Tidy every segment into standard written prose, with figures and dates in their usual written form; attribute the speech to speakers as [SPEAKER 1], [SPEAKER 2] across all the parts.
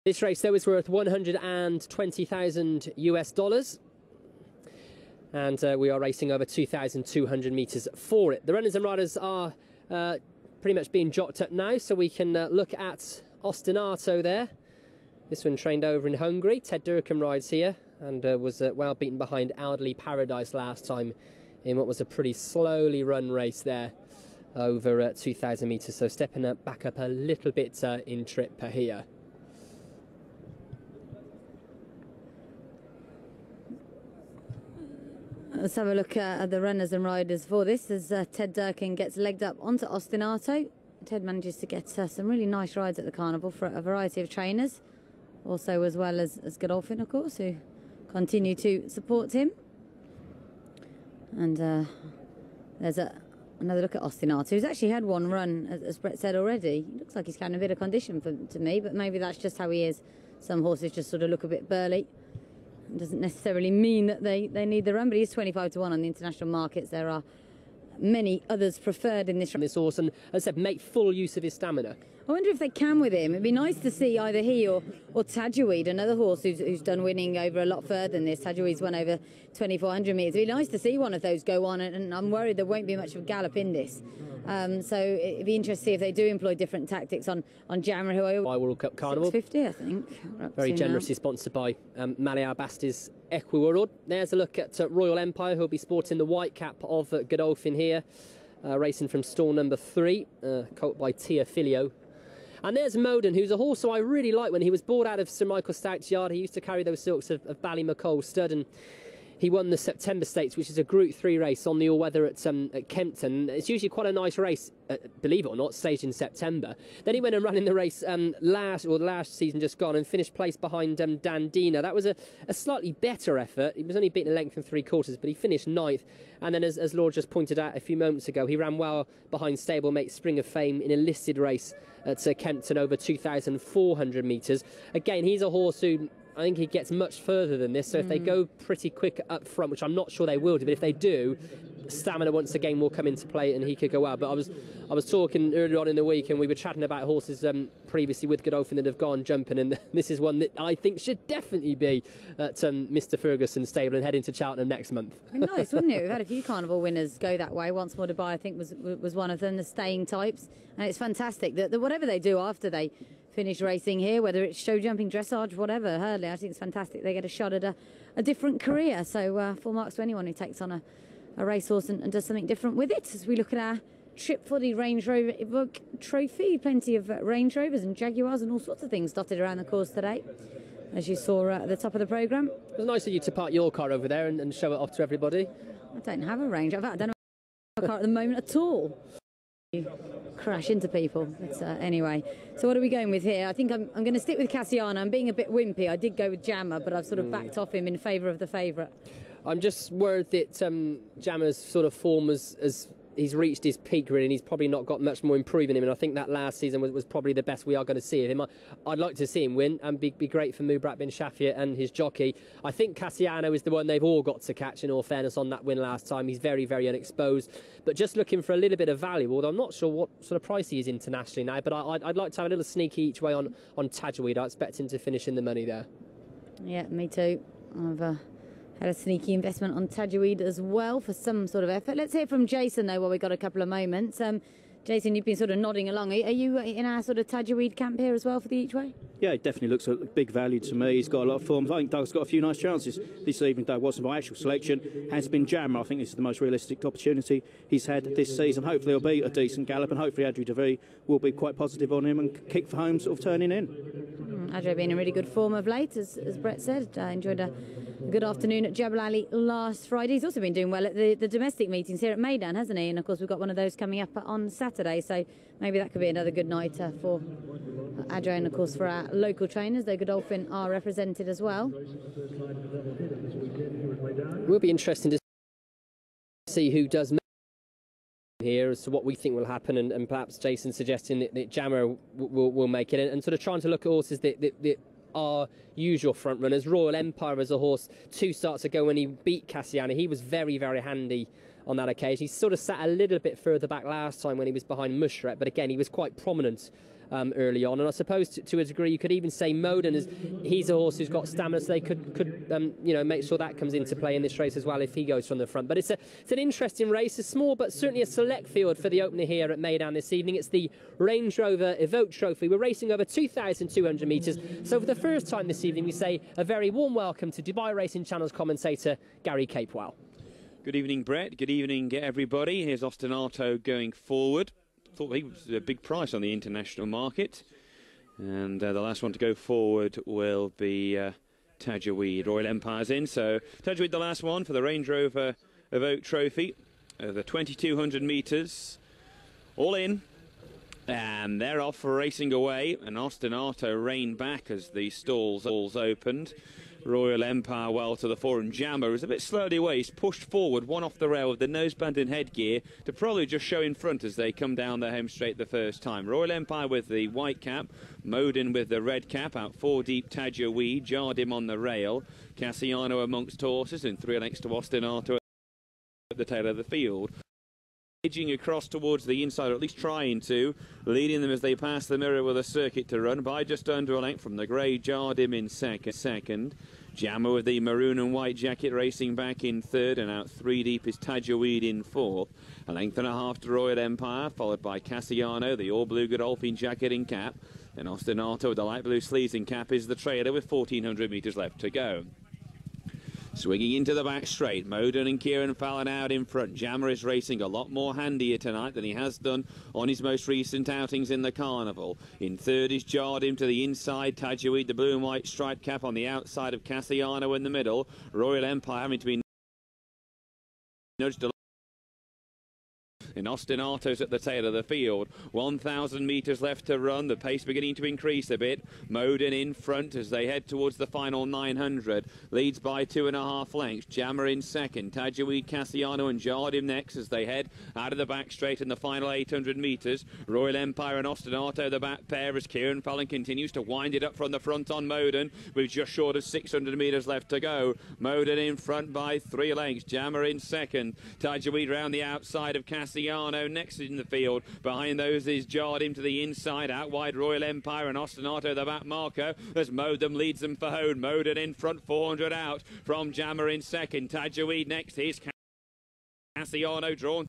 [SPEAKER 1] This race though is worth 120,000 US dollars. And we are racing over 2,200 metres for it. The runners and riders are pretty much being jocked up now, so we can look at Ostinato there. This one trained over in Hungary. Ted Durham rides here and was well beaten behind Elderly Paradise last time in what was a pretty slowly run race there over 2,000 metres. So stepping back up a little bit in trip here.
[SPEAKER 2] Let's have a look at the runners and riders for this as Ted Durkin gets legged up onto Ostinato. Ted manages to get some really nice rides at the carnival for a variety of trainers, also as well as Godolphin, of course, who continue to support him. And there's another look at Ostinato, who's actually had one run, as Brett said already. He looks like he's carrying a bit of condition to me, but maybe that's just how he is. Some horses just sort of look a bit burly. It doesn't necessarily mean that they need the run, but he's 25 to 1 on the international markets. There are many others preferred in this
[SPEAKER 1] horse, and as I said, make full use of his stamina.
[SPEAKER 2] I wonder if they can with him. It'd be nice to see either he or Tajoweed, another horse who's done winning over a lot further than this. Tajoweed's won over 2,400 metres. It'd be nice to see one of those go on, and I'm worried there won't be much of a gallop in this. So it'd be interesting to see if they do employ different tactics on Jammer, who I
[SPEAKER 1] World Cup Carnival.
[SPEAKER 2] 650, I think.
[SPEAKER 1] Very generously sponsored by Malia Bastis Equiworld. There's a look at Royal Empire, who'll be sporting the white cap of Godolphin here, racing from stall number 3, colt by Tia Filio. And there's Moden, who's a horse who I really like. When he was bought out of Sir Michael Stout's yard, he used to carry those silks of Ballymacole stud, and he won the September Stakes, which is a Group 3 race on the all-weather at Kempton. It's usually quite a nice race, believe it or not, staged in September. Then he went and ran in the race last season just gone and finished place behind Dandino. That was a slightly better effort. He was only beaten a length and 3/4, but he finished 9th. And then, as Lord just pointed out a few moments ago, he ran well behind stablemate Spring of Fame in a listed race at Kempton over 2,400 metres. Again, he's a horse who I think he gets much further than this, so if they go pretty quick up front, which I'm not sure they will do, but if they do, stamina once again will come into play and he could go out. But I was talking earlier on in the week, and we were chatting about horses previously with Godolphin that have gone jumping, and this is one that I think should definitely be at Mr Ferguson's stable and heading to Cheltenham next month.
[SPEAKER 2] Nice, wouldn't it? We've had a few carnival winners go that way. Once More Dubai, I think, was one of them, the staying types, and it's fantastic that whatever they do after they finish racing here, whether it's show jumping, dressage, whatever, hurdling, I think it's fantastic. They get a shot at a different career. So full marks to anyone who takes on a racehorse and does something different with it. As we look at our Tripfordy Range Rover Evoque Trophy, plenty of Range Rovers and Jaguars and all sorts of things dotted around the course today, as you saw at the top of the programme.
[SPEAKER 1] It was nice of you to park your car over there and show it off to everybody.
[SPEAKER 2] I don't have a Range Rover. I don't have a car at the moment at all. Crash into people. Anyway, so what are we going with here? I think I'm going to stick with Cassiano. I'm being a bit wimpy. I did go with Jammer, but I've sort of backed off him in favour of the favourite. I'm
[SPEAKER 1] just worried that Jammer's sort of form as he's reached his peak really, and he's probably not got much more improving him, and I think that last season was probably the best we are going to see of him. I'd like to see him win and be great for Mubrak bin Shafia and his jockey. I think Cassiano is the one they've all got to catch, in all fairness, on that win last time. He's very, very unexposed, but just looking for a little bit of value, although I'm not sure what sort of price he is internationally now, but I'd like to have a little sneaky each way on Tajoweed. I expect him to finish in the money there.
[SPEAKER 2] Yeah, me too. I've had a sneaky investment on Tajoweed as well for some sort of effort. Let's hear from Jason, though, while we've got a couple of moments. Jason, you've been sort of nodding along. Are you in our sort of Tajoweed camp here as well for the each way?
[SPEAKER 3] Yeah, it definitely looks a big value to me. He's got a lot of form. I think Doug's got a few nice chances this evening. Doug wasn't my actual selection, has been Jammer. I think this is the most realistic opportunity he's had this season. Hopefully he'll be a decent gallop, and hopefully Adri DeVee will be quite positive on him and kick for home, sort of turning in.
[SPEAKER 2] Adri being in really good form of late, as Brett said. Enjoyed a good afternoon at Jebel Ali last Friday. He's also been doing well at the domestic meetings here at Meydan, hasn't he? And of course we've got one of those coming up on Saturday, so maybe that could be another good night for Adri, and of course for our local trainers, though Godolphin are represented as well.
[SPEAKER 1] It will be interesting to see who does here as to what we think will happen, and perhaps Jason suggesting that Jammer will make it, and sort of trying to look at horses that are usual front runners. Royal Empire as a horse 2 starts ago when he beat Cassiano, he was very, very handy on that occasion. He sort of sat a little bit further back last time when he was behind Mushret, but again he was quite prominent early on. And I suppose to a degree you could even say Moden, he's a horse who's got stamina, so they could you know, make sure that comes into play in this race as well if he goes from the front. But it's an interesting race, a small but certainly a select field for the opener here at Meydan this evening. It's the Range Rover Evoke Trophy. We're racing over 2,200 metres. So for the first time this evening, we say a very warm welcome to Dubai Racing Channel's commentator, Gary Capewell.
[SPEAKER 4] Good evening, Brett. Good evening, everybody. Here's Ostinato going forward. Thought he was a big price on the international market. And the last one to go forward will be Tajweed. Royal Empire's in. So Tajweed, the last one for the Range Rover Evoke Trophy. The 2,200 metres. All in. And they're off racing away. And Ostinato reined back as the stalls opened. Royal Empire well to the fore, and Jammer is a bit slowly away. He's pushed forward, one off the rail with the noseband and headgear to probably just show in front as they come down the home straight the first time. Royal Empire with the white cap, Moden with the red cap, out 4 deep Tajweed, Jardim on the rail, Cassiano amongst horses, and 3 lengths to Ostinato at the tail of the field. Edging across towards the inside, or at least trying to, leading them as they pass the mirror with a circuit to run by just under a length from the grey Jardim in second. Jammer with the maroon and white jacket racing back in third, and out 3 deep is Tajweed in fourth. A length and a half to Royal Empire, followed by Cassiano, the all-blue Godolphin jacket in cap. And Ostinato with the light blue sleeves in cap is the trailer with 1,400 metres left to go. Swinging into the back straight, Moden and Kieran Fallon out in front. Jammer is racing a lot more handier tonight than he has done on his most recent outings in the Carnival. In third is Jardim to the inside, Tajweed, the blue and white striped cap on the outside of Cassiano in the middle. Royal Empire having to be nudged along. And Ostinato's at the tail of the field. 1,000 metres left to run. The pace beginning to increase a bit. Moden in front as they head towards the final 900. Leads by 2.5 lengths. Jammer in second. Tajweed, Cassiano and Jardim next as they head out of the back straight in the final 800 metres. Royal Empire and Ostinato the back pair as Kieran Fallon continues to wind it up from the front on Moden with just short of 600 metres left to go. Moden in front by 3 lengths. Jammer in second. Tajweed round the outside of Cassiano next in the field. Behind those is Jardim to the inside. Out wide Royal Empire and Ostinato the back marker as Moden leads them for home. Moden in front, 400 out from Jammer in second. Tajweed next. Here's Cassiano drawn.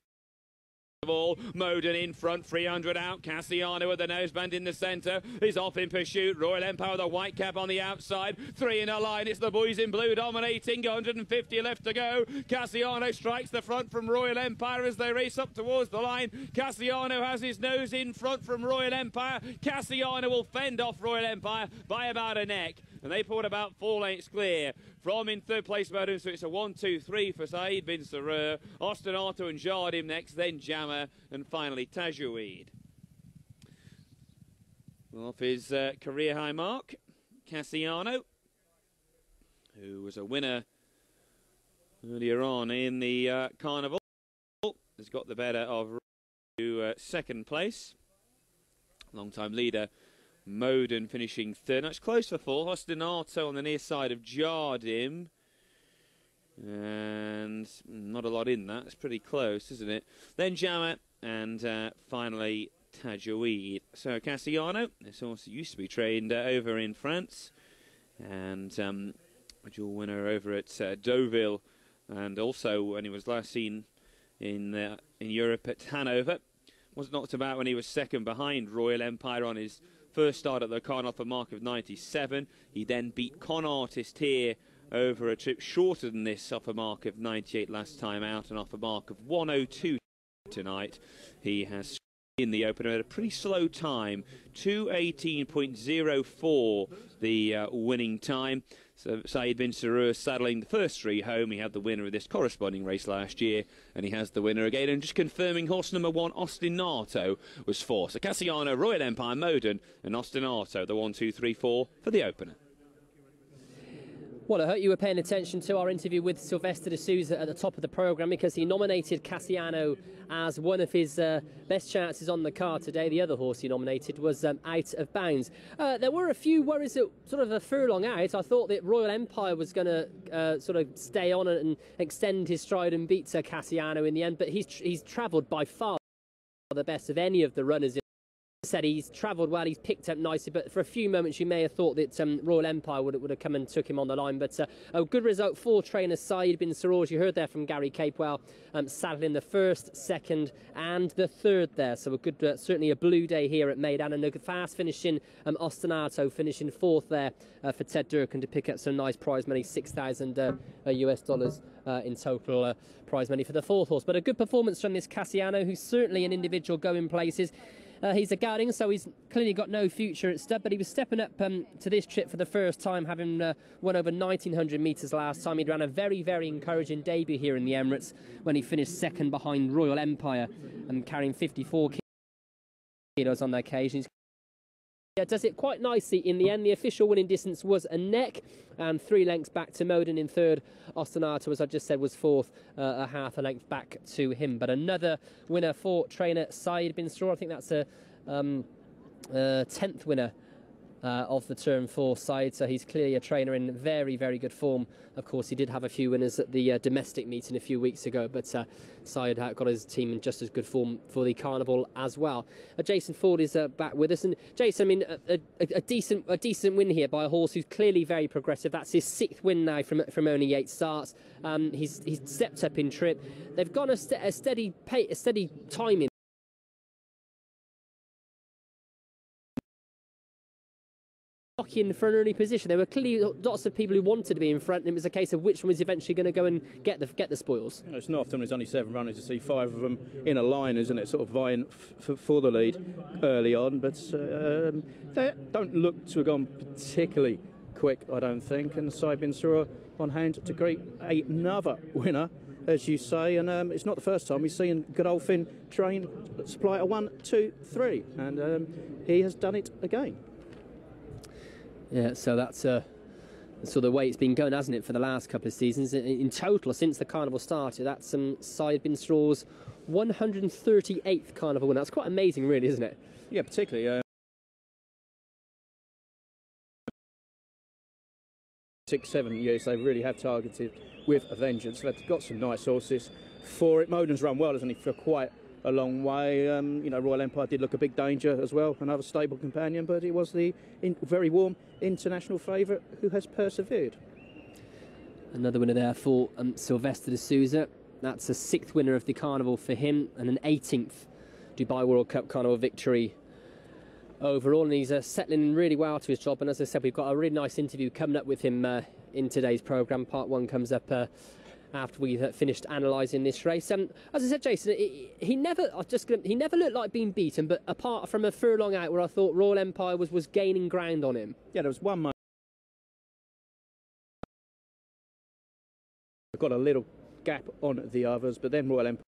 [SPEAKER 4] All Moden in front, 300 out. Cassiano with the noseband in the centre is off in pursuit. Royal Empire with a white cap on the outside. 3 in a line. It's the boys in blue dominating. 150 left to go. Cassiano strikes the front from Royal Empire as they race up towards the line. Cassiano has his nose in front from Royal Empire. Cassiano will fend off Royal Empire by about a neck. And they pulled about 4 lengths clear from in third place Moden, so it's a 1-2-3 for Saeed bin Sarur, Ostinato and Jardim next, then Jammer, and finally Tajweed. Off his career high mark, Cassiano, who was a winner earlier on in the Carnival, has got the better of second place. Long-time leader Moden finishing third. Now it's close for 4. Ostinato on the near side of Jardim. And not a lot in that. It's pretty close, isn't it? Then Jammer and finally Tajweed. So Cassiano, this horse used to be trained over in France. And a dual winner over at Deauville. And also when he was last seen in Europe at Hanover. Was knocked about when he was second behind Royal Empire on his first start at the Carnival off a mark of 97. He then beat Con Artist here over a trip shorter than this off a mark of 98 last time out and off a mark of 102 tonight. He has in the opener at a pretty slow time, 2:18.04 the winning time. So Saeed bin Sarur saddling the first 3 home. He had the winner of this corresponding race last year, and he has the winner again. And just confirming horse number 1, Ostinato, was 4. So Cassiano, Royal Empire, Moden, and Ostinato, the 1, 2, 3, 4 for the opener.
[SPEAKER 1] Well, I hope you were paying attention to our interview with Sylvester de Souza at the top of the programme, because he nominated Cassiano as one of his best chances on the card today. The other horse he nominated was Out of Bounds. There were a few worries that sort of a furlong out. I thought that Royal Empire was going to sort of stay on and extend his stride and beat Cassiano in the end, but he's travelled by far the best of any of the runners in said, he's travelled well, he's picked up nicely, but for a few moments you may have thought that Royal Empire would have come and took him on the line. But a good result for trainer Saeed bin Saroj. You heard there from Gary Capewell, saddling the first, second and the third there. So a good, certainly a blue day here at Meydan, and a fast finishing Ostinato finishing fourth there for Ted Durkin to pick up some nice prize money, $6,000 US dollars in total prize money for the fourth horse. But a good performance from this Cassiano, who's certainly an individual going places. He's a gelding, so he's clearly got no future at stud, but he was stepping up to this trip for the first time, having won over 1,900 metres last time. He'd ran a very, very encouraging debut here in the Emirates when he finished second behind Royal Empire and carrying 54 kilos on the occasion. Does it quite nicely in the end. The official winning distance was a neck, and 3 lengths back to Moden in third. Ostinato, as I just said, was fourth, a half a length back to him. But another winner for trainer Saeed bin Saroj. I think that's a 10th winner of the term for Saeed, so he's clearly a trainer in very, very good form. Of course, he did have a few winners at the domestic meeting a few weeks ago, but Saeed got his team in just as good form for the Carnival as well. Jason Ford is back with us, and Jason, I mean, a decent win here by a horse who's clearly very progressive. That's his 6th win now from only 8 starts. He's stepped up in trip. They've gone a steady timing. In for an early position. There were clearly lots of people who wanted to be in front, and it was a case of which one was eventually going to go and get the spoils.
[SPEAKER 3] You know, it's not often there's only 7 runners to see 5 of them in a line, isn't it? Sort of vying for the lead early on, but they don't look to have gone particularly quick, I don't think. And Saeed bin Saroj on hand to greet another winner, as you say, and it's not the first time we've seen Godolphin train supply a 1, 2, 3, and he has done it again.
[SPEAKER 1] Yeah, so that's sort of the way it's been going, hasn't it, for the last couple of seasons? In total, since the Carnival started, that's Saeed bin Saroj's 138th Carnival win. That's quite amazing, really, isn't it?
[SPEAKER 3] Yeah, particularly 6, 7 years they really have targeted with a vengeance. They've got some nice horses for it. Moden's run well, hasn't he, for quite a long way. You know, Royal Empire did look a big danger as well, another stable companion, but it was the very warm international favourite who has persevered.
[SPEAKER 1] Another winner there for Sylvester de Souza. That's a 6th winner of the Carnival for him, and an 18th Dubai World Cup Carnival victory overall, and he's settling really well to his job. And as I said, we've got a really nice interview coming up with him in today's programme. Part 1 comes up after we've finished analysing this race. As I said, Jason, he never looked like being beaten, but apart from a furlong out where I thought Royal Empire was gaining ground on him.
[SPEAKER 3] Yeah, there was one moment. Got a little gap on the others, but then Royal Empire